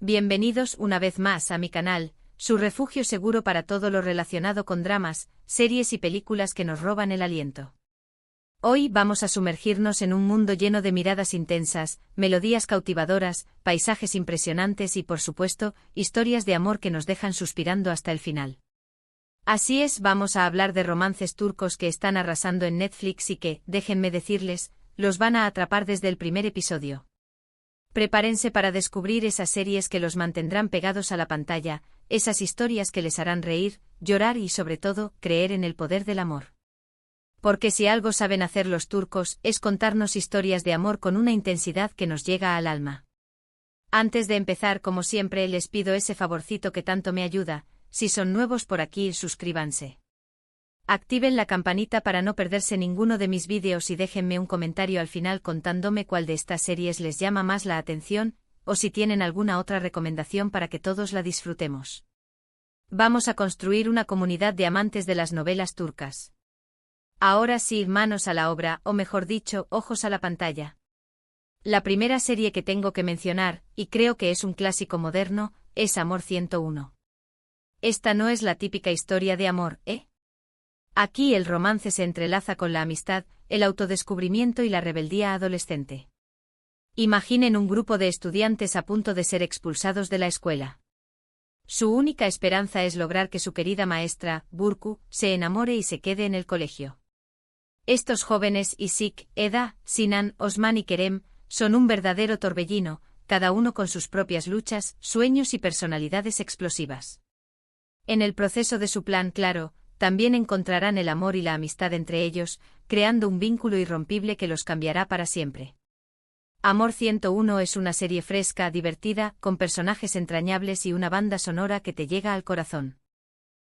Bienvenidos una vez más a mi canal, su refugio seguro para todo lo relacionado con dramas, series y películas que nos roban el aliento. Hoy vamos a sumergirnos en un mundo lleno de miradas intensas, melodías cautivadoras, paisajes impresionantes y, por supuesto, historias de amor que nos dejan suspirando hasta el final. Así es, vamos a hablar de romances turcos que están arrasando en Netflix y que, déjenme decirles, los van a atrapar desde el primer episodio. Prepárense para descubrir esas series que los mantendrán pegados a la pantalla, esas historias que les harán reír, llorar y, sobre todo, creer en el poder del amor. Porque si algo saben hacer los turcos es contarnos historias de amor con una intensidad que nos llega al alma. Antes de empezar, como siempre, les pido ese favorcito que tanto me ayuda. Si son nuevos por aquí, suscríbanse. Activen la campanita para no perderse ninguno de mis vídeos y déjenme un comentario al final contándome cuál de estas series les llama más la atención, o si tienen alguna otra recomendación para que todos la disfrutemos. Vamos a construir una comunidad de amantes de las novelas turcas. Ahora sí, manos a la obra, o mejor dicho, ojos a la pantalla. La primera serie que tengo que mencionar, y creo que es un clásico moderno, es Amor 101. Esta no es la típica historia de amor, ¿eh? Aquí el romance se entrelaza con la amistad, el autodescubrimiento y la rebeldía adolescente. Imaginen un grupo de estudiantes a punto de ser expulsados de la escuela. Su única esperanza es lograr que su querida maestra, Burcu, se enamore y se quede en el colegio. Estos jóvenes, Isik, Eda, Sinan, Osman y Kerem, son un verdadero torbellino, cada uno con sus propias luchas, sueños y personalidades explosivas. En el proceso de su plan, claro, también encontrarán el amor y la amistad entre ellos, creando un vínculo irrompible que los cambiará para siempre. Amor 101 es una serie fresca, divertida, con personajes entrañables y una banda sonora que te llega al corazón.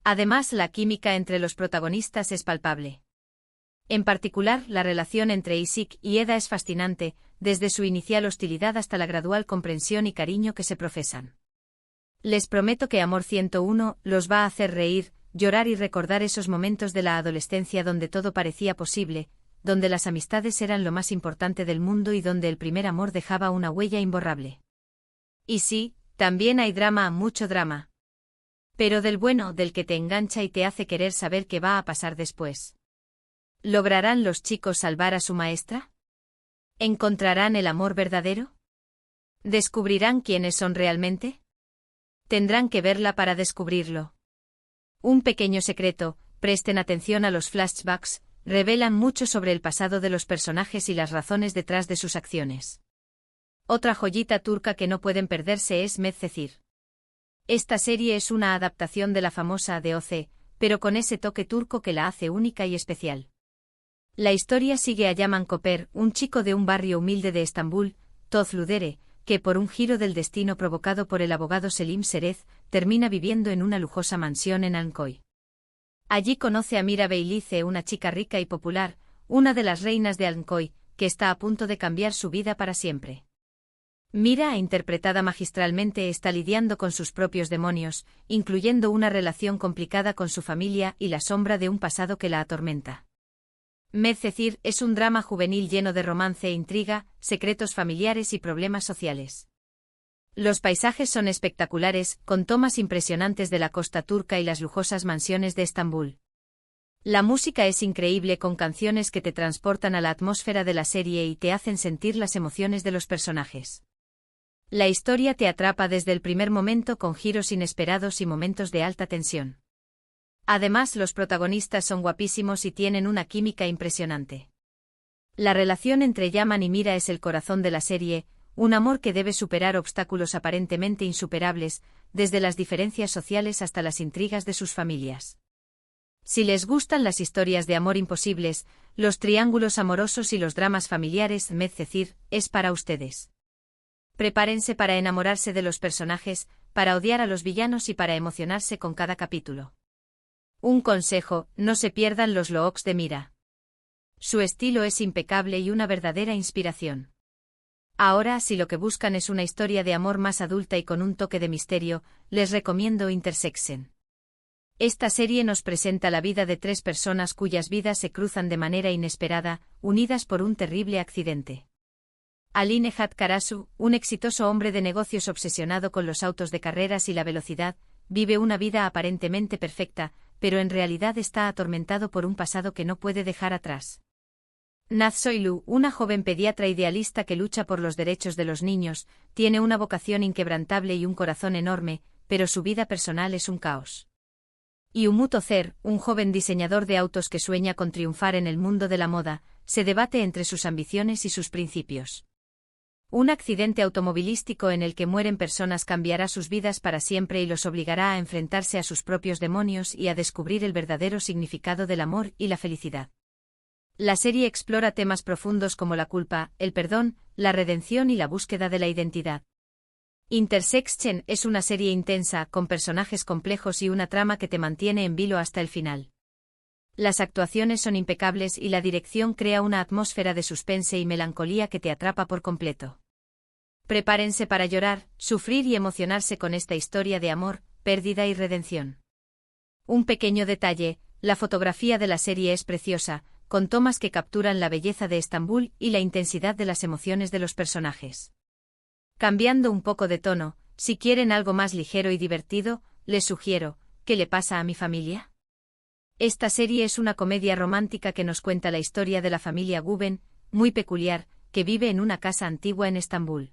Además, la química entre los protagonistas es palpable. En particular, la relación entre Isik y Eda es fascinante, desde su inicial hostilidad hasta la gradual comprensión y cariño que se profesan. Les prometo que Amor 101 los va a hacer reír, llorar y recordar esos momentos de la adolescencia donde todo parecía posible, donde las amistades eran lo más importante del mundo y donde el primer amor dejaba una huella imborrable. Y sí, también hay drama, mucho drama. Pero del bueno, del que te engancha y te hace querer saber qué va a pasar después. ¿Lograrán los chicos salvar a su maestra? ¿Encontrarán el amor verdadero? ¿Descubrirán quiénes son realmente? Tendrán que verla para descubrirlo. Un pequeño secreto, presten atención a los flashbacks, revelan mucho sobre el pasado de los personajes y las razones detrás de sus acciones. Otra joyita turca que no pueden perderse es Medcezir. Esta serie es una adaptación de la famosa ADOC, pero con ese toque turco que la hace única y especial. La historia sigue a Yaman Koper, un chico de un barrio humilde de Estambul, Tozludere, que por un giro del destino provocado por el abogado Selim Serez, termina viviendo en una lujosa mansión en Ankoy. Allí conoce a Mira Beylice, una chica rica y popular, una de las reinas de Ankoy, que está a punto de cambiar su vida para siempre. Mira, interpretada magistralmente, está lidiando con sus propios demonios, incluyendo una relación complicada con su familia y la sombra de un pasado que la atormenta. Medcezir es un drama juvenil lleno de romance e intriga, secretos familiares y problemas sociales. Los paisajes son espectaculares, con tomas impresionantes de la costa turca y las lujosas mansiones de Estambul. La música es increíble, con canciones que te transportan a la atmósfera de la serie y te hacen sentir las emociones de los personajes. La historia te atrapa desde el primer momento con giros inesperados y momentos de alta tensión. Además, los protagonistas son guapísimos y tienen una química impresionante. La relación entre Yaman y Mira es el corazón de la serie, un amor que debe superar obstáculos aparentemente insuperables, desde las diferencias sociales hasta las intrigas de sus familias. Si les gustan las historias de amor imposibles, los triángulos amorosos y los dramas familiares, Medcezir es para ustedes. Prepárense para enamorarse de los personajes, para odiar a los villanos y para emocionarse con cada capítulo. Un consejo, no se pierdan los looks de Mira. Su estilo es impecable y una verdadera inspiración. Ahora, si lo que buscan es una historia de amor más adulta y con un toque de misterio, les recomiendo Intersexen. Esta serie nos presenta la vida de tres personas cuyas vidas se cruzan de manera inesperada, unidas por un terrible accidente. Ali Nehat Karasu, un exitoso hombre de negocios obsesionado con los autos de carreras y la velocidad, vive una vida aparentemente perfecta, pero en realidad está atormentado por un pasado que no puede dejar atrás. Naz Soilu, una joven pediatra idealista que lucha por los derechos de los niños, tiene una vocación inquebrantable y un corazón enorme, pero su vida personal es un caos. Y Umut Ozer, un joven diseñador de autos que sueña con triunfar en el mundo de la moda, se debate entre sus ambiciones y sus principios. Un accidente automovilístico en el que mueren personas cambiará sus vidas para siempre y los obligará a enfrentarse a sus propios demonios y a descubrir el verdadero significado del amor y la felicidad. La serie explora temas profundos como la culpa, el perdón, la redención y la búsqueda de la identidad. Intersection es una serie intensa, con personajes complejos y una trama que te mantiene en vilo hasta el final. Las actuaciones son impecables y la dirección crea una atmósfera de suspense y melancolía que te atrapa por completo. Prepárense para llorar, sufrir y emocionarse con esta historia de amor, pérdida y redención. Un pequeño detalle, la fotografía de la serie es preciosa, con tomas que capturan la belleza de Estambul y la intensidad de las emociones de los personajes. Cambiando un poco de tono, si quieren algo más ligero y divertido, les sugiero, ¿Qué le pasa a mi familia? Esta serie es una comedia romántica que nos cuenta la historia de la familia Guben, muy peculiar, que vive en una casa antigua en Estambul.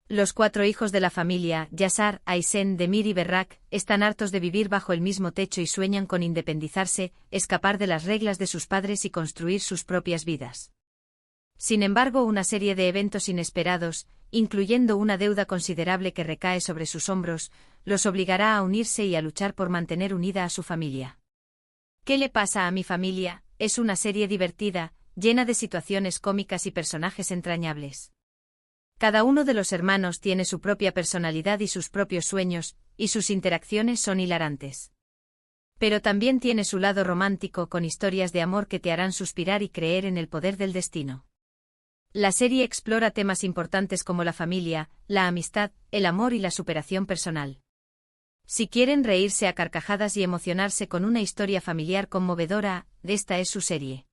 Los 4 hijos de la familia, Yasar, Aysen, Demir y Berrak, están hartos de vivir bajo el mismo techo y sueñan con independizarse, escapar de las reglas de sus padres y construir sus propias vidas. Sin embargo, una serie de eventos inesperados, incluyendo una deuda considerable que recae sobre sus hombros, los obligará a unirse y a luchar por mantener unida a su familia. ¿Qué le pasa a mi familia? Es una serie divertida, llena de situaciones cómicas y personajes entrañables. Cada uno de los hermanos tiene su propia personalidad y sus propios sueños, y sus interacciones son hilarantes. Pero también tiene su lado romántico con historias de amor que te harán suspirar y creer en el poder del destino. La serie explora temas importantes como la familia, la amistad, el amor y la superación personal. Si quieren reírse a carcajadas y emocionarse con una historia familiar conmovedora, esta es su serie.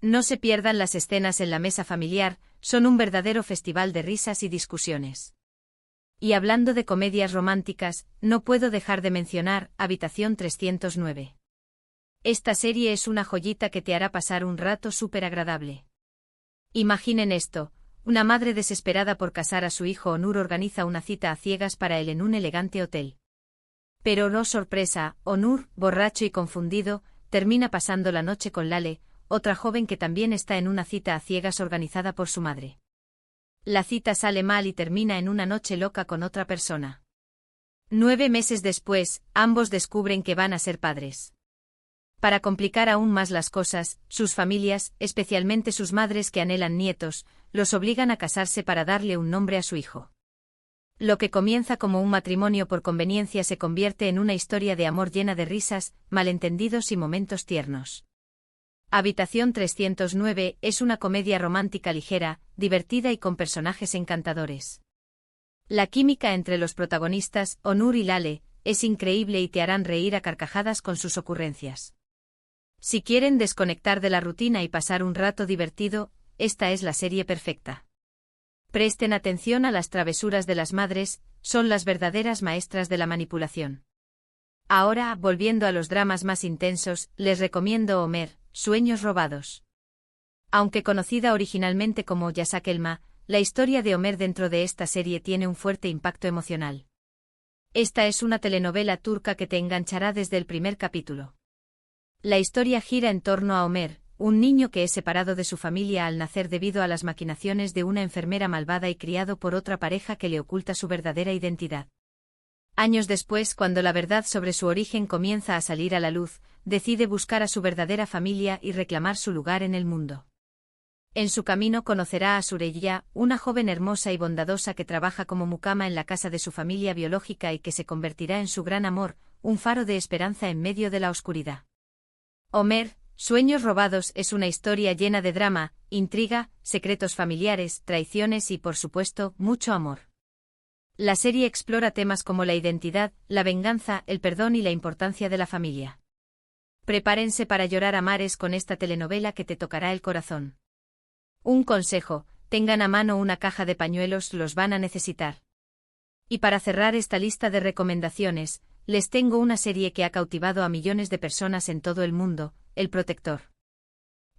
No se pierdan las escenas en la mesa familiar, son un verdadero festival de risas y discusiones. Y hablando de comedias románticas, no puedo dejar de mencionar Habitación 309. Esta serie es una joyita que te hará pasar un rato súper agradable. Imaginen esto, una madre desesperada por casar a su hijo Onur organiza una cita a ciegas para él en un elegante hotel. Pero no sorpresa, Onur, borracho y confundido, termina pasando la noche con Lale, otra joven que también está en una cita a ciegas organizada por su madre. La cita sale mal y termina en una noche loca con otra persona. 9 meses después, ambos descubren que van a ser padres. Para complicar aún más las cosas, sus familias, especialmente sus madres que anhelan nietos, los obligan a casarse para darle un nombre a su hijo. Lo que comienza como un matrimonio por conveniencia se convierte en una historia de amor llena de risas, malentendidos y momentos tiernos. Habitación 309 es una comedia romántica ligera, divertida y con personajes encantadores. La química entre los protagonistas, Onur y Lale, es increíble y te harán reír a carcajadas con sus ocurrencias. Si quieren desconectar de la rutina y pasar un rato divertido, esta es la serie perfecta. Presten atención a las travesuras de las madres, son las verdaderas maestras de la manipulación. Ahora, volviendo a los dramas más intensos, les recomiendo Homer, Sueños robados. Aunque conocida originalmente como Yasak Elma, la historia de Homer dentro de esta serie tiene un fuerte impacto emocional. Esta es una telenovela turca que te enganchará desde el primer capítulo. La historia gira en torno a Homer, un niño que es separado de su familia al nacer debido a las maquinaciones de una enfermera malvada y criado por otra pareja que le oculta su verdadera identidad. Años después, cuando la verdad sobre su origen comienza a salir a la luz, decide buscar a su verdadera familia y reclamar su lugar en el mundo. En su camino conocerá a Süreyya, una joven hermosa y bondadosa que trabaja como mucama en la casa de su familia biológica y que se convertirá en su gran amor, un faro de esperanza en medio de la oscuridad. Homer, Sueños robados es una historia llena de drama, intriga, secretos familiares, traiciones y, por supuesto, mucho amor. La serie explora temas como la identidad, la venganza, el perdón y la importancia de la familia. Prepárense para llorar a mares con esta telenovela que te tocará el corazón. Un consejo, tengan a mano una caja de pañuelos, los van a necesitar. Y para cerrar esta lista de recomendaciones, les tengo una serie que ha cautivado a millones de personas en todo el mundo, El Protector.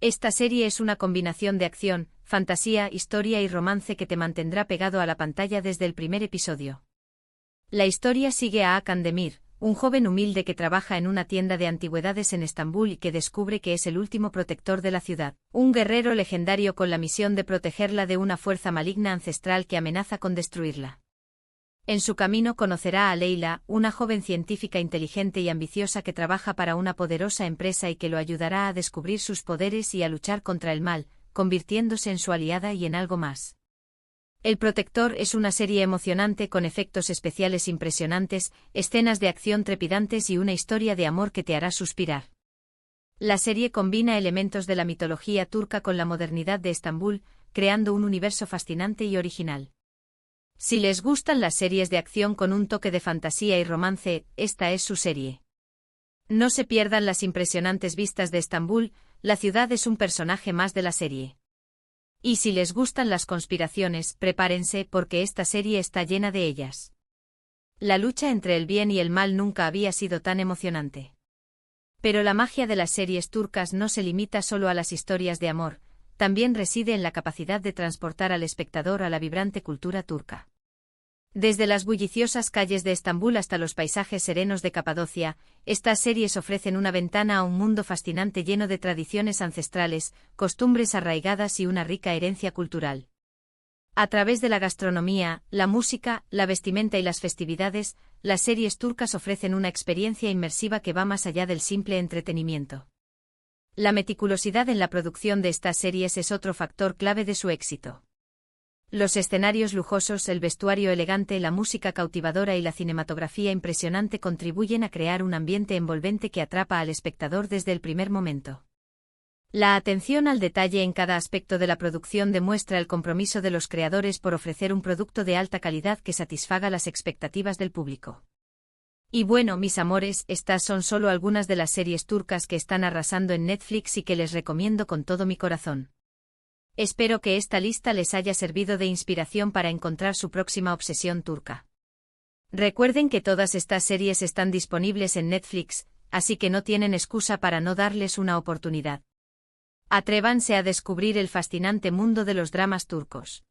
Esta serie es una combinación de acción, fantasía, historia y romance que te mantendrá pegado a la pantalla desde el primer episodio. La historia sigue a Hakan Demir, un joven humilde que trabaja en una tienda de antigüedades en Estambul y que descubre que es el último protector de la ciudad, un guerrero legendario con la misión de protegerla de una fuerza maligna ancestral que amenaza con destruirla. En su camino conocerá a Leila, una joven científica inteligente y ambiciosa que trabaja para una poderosa empresa y que lo ayudará a descubrir sus poderes y a luchar contra el mal, convirtiéndose en su aliada y en algo más. El Protector es una serie emocionante con efectos especiales impresionantes, escenas de acción trepidantes y una historia de amor que te hará suspirar. La serie combina elementos de la mitología turca con la modernidad de Estambul, creando un universo fascinante y original. Si les gustan las series de acción con un toque de fantasía y romance, esta es su serie. No se pierdan las impresionantes vistas de Estambul, la ciudad es un personaje más de la serie. Y si les gustan las conspiraciones, prepárense porque esta serie está llena de ellas. La lucha entre el bien y el mal nunca había sido tan emocionante. Pero la magia de las series turcas no se limita solo a las historias de amor, también reside en la capacidad de transportar al espectador a la vibrante cultura turca. Desde las bulliciosas calles de Estambul hasta los paisajes serenos de Capadocia, estas series ofrecen una ventana a un mundo fascinante lleno de tradiciones ancestrales, costumbres arraigadas y una rica herencia cultural. A través de la gastronomía, la música, la vestimenta y las festividades, las series turcas ofrecen una experiencia inmersiva que va más allá del simple entretenimiento. La meticulosidad en la producción de estas series es otro factor clave de su éxito. Los escenarios lujosos, el vestuario elegante, la música cautivadora y la cinematografía impresionante contribuyen a crear un ambiente envolvente que atrapa al espectador desde el primer momento. La atención al detalle en cada aspecto de la producción demuestra el compromiso de los creadores por ofrecer un producto de alta calidad que satisfaga las expectativas del público. Y bueno, mis amores, estas son solo algunas de las series turcas que están arrasando en Netflix y que les recomiendo con todo mi corazón. Espero que esta lista les haya servido de inspiración para encontrar su próxima obsesión turca. Recuerden que todas estas series están disponibles en Netflix, así que no tienen excusa para no darles una oportunidad. Atrévanse a descubrir el fascinante mundo de los dramas turcos.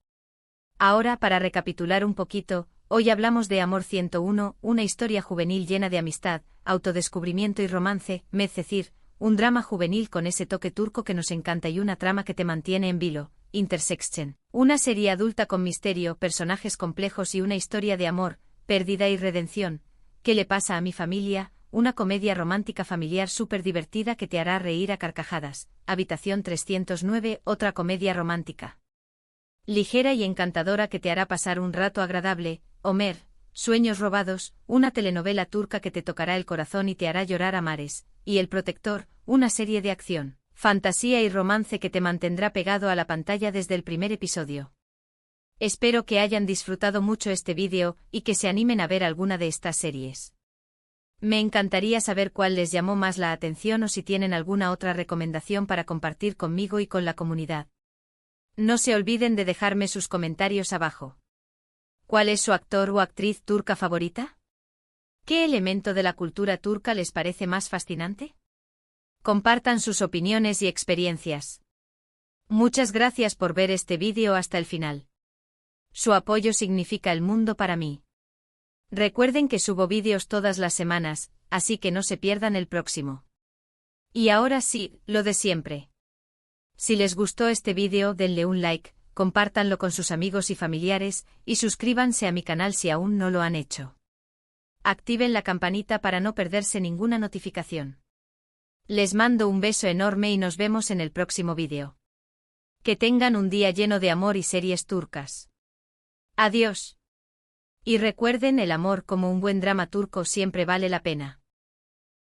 Ahora, para recapitular un poquito, hoy hablamos de Amor 101, una historia juvenil llena de amistad, autodescubrimiento y romance, Medcezir, un drama juvenil con ese toque turco que nos encanta y una trama que te mantiene en vilo, Intersection, una serie adulta con misterio, personajes complejos y una historia de amor, pérdida y redención, ¿Qué le pasa a mi familia?, una comedia romántica familiar súper divertida que te hará reír a carcajadas, Habitación 309, otra comedia romántica ligera y encantadora que te hará pasar un rato agradable, Ömer, Sueños robados, una telenovela turca que te tocará el corazón y te hará llorar a mares, y El Protector, una serie de acción, fantasía y romance que te mantendrá pegado a la pantalla desde el primer episodio. Espero que hayan disfrutado mucho este vídeo y que se animen a ver alguna de estas series. Me encantaría saber cuál les llamó más la atención o si tienen alguna otra recomendación para compartir conmigo y con la comunidad. No se olviden de dejarme sus comentarios abajo. ¿Cuál es su actor o actriz turca favorita? ¿Qué elemento de la cultura turca les parece más fascinante? Compartan sus opiniones y experiencias. Muchas gracias por ver este vídeo hasta el final. Su apoyo significa el mundo para mí. Recuerden que subo vídeos todas las semanas, así que no se pierdan el próximo. Y ahora sí, lo de siempre. Si les gustó este vídeo, denle un like, compártanlo con sus amigos y familiares, y suscríbanse a mi canal si aún no lo han hecho. Activen la campanita para no perderse ninguna notificación. Les mando un beso enorme y nos vemos en el próximo vídeo. Que tengan un día lleno de amor y series turcas. Adiós. Y recuerden, el amor como un buen drama turco siempre vale la pena.